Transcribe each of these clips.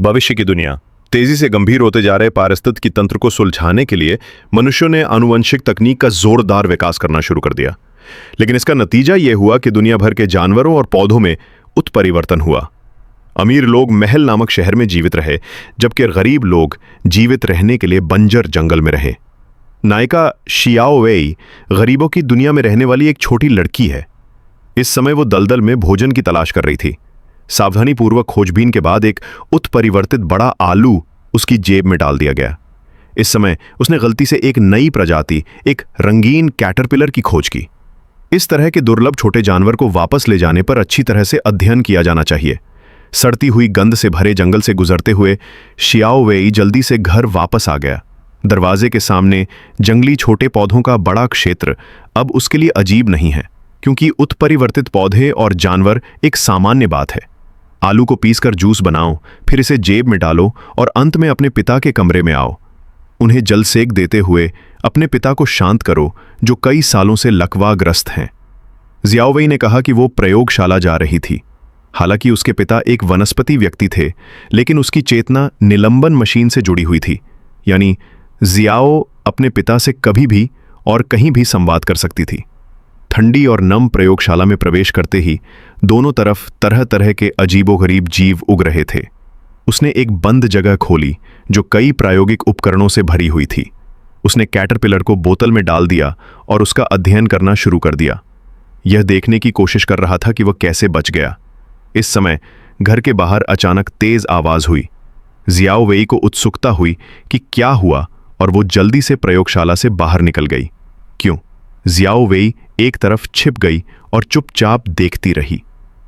भविष्य की दुनिया तेजी से गंभीर होते जा रहे पारिस्थितिकी तंत्र को सुलझाने के लिए मनुष्यों ने आनुवंशिक तकनीक का जोरदार विकास करना शुरू कर दिया। लेकिन इसका नतीजा यह हुआ कि दुनिया भर के जानवरों और पौधों में उत्परिवर्तन हुआ। अमीर लोग महल नामक शहर में जीवित रहे, जबकि गरीब लोग जीवित रहने के लिए बंजर जंगल में रहे। नायिका शियाओ वेई गरीबों की दुनिया में रहने वाली एक छोटी लड़की है। इस समय वो दलदल में भोजन की तलाश कर रही थी। सावधानीपूर्वक खोजबीन के बाद एक उत्परिवर्तित बड़ा आलू उसकी जेब में डाल दिया गया। इस समय उसने गलती से एक नई प्रजाति, एक रंगीन कैटरपिलर की खोज की। इस तरह के दुर्लभ छोटे जानवर को वापस ले जाने पर अच्छी तरह से अध्ययन किया जाना चाहिए। सड़ती हुई गंध से भरे जंगल से गुजरते हुए शियाओ वेई जल्दी से घर वापस आ गया। दरवाजे के सामने जंगली छोटे पौधों का बड़ा क्षेत्र अब उसके लिए अजीब नहीं है, क्योंकि उत्परिवर्तित पौधे और जानवर एक सामान्य बात है। आलू को पीसकर जूस बनाओ, फिर इसे जेब में डालो और अंत में अपने पिता के कमरे में आओ। उन्हें जल सेक देते हुए अपने पिता को शांत करो, जो कई सालों से लकवाग्रस्त हैं। जियाओ वेई ने कहा कि वो प्रयोगशाला जा रही थी। हालांकि उसके पिता एक वनस्पति व्यक्ति थे, लेकिन उसकी चेतना निलंबन मशीन से जुड़ी हुई थी, यानी जियाओ अपने पिता से कभी भी और कहीं भी संवाद कर सकती थी। ठंडी और नम प्रयोगशाला में प्रवेश करते ही दोनों तरफ तरह तरह के अजीबोगरीब जीव उग रहे थे। उसने एक बंद जगह खोली जो कई प्रायोगिक उपकरणों से भरी हुई थी। उसने कैटरपिलर को बोतल में डाल दिया और उसका अध्ययन करना शुरू कर दिया। यह देखने की कोशिश कर रहा था कि वह कैसे बच गया। इस समय घर के बाहर अचानक तेज आवाज हुई। जियाओ वेई को उत्सुकता हुई कि क्या हुआ और वो जल्दी से प्रयोगशाला से बाहर निकल गई। क्यों? जियाओ वेई एक तरफ छिप गई और चुपचाप देखती रही।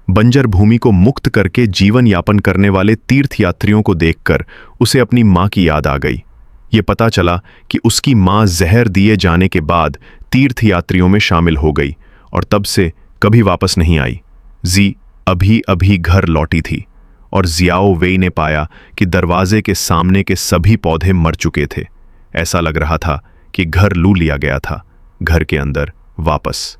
बंजर भूमि को मुक्त करके जीवन यापन करने वाले तीर्थयात्रियों को देखकर उसे अपनी मां की याद आ गई। ये पता चला कि उसकी मां जहर दिए जाने के बाद तीर्थयात्रियों में शामिल हो गई और तब से कभी वापस नहीं आई। जी अभी अभी घर लौटी थी और जियाओ वेई ने पाया कि दरवाजे के सामने के सभी पौधे मर चुके थे। ऐसा लग रहा था कि घर लू लिया गया था। घर के अंदर वापस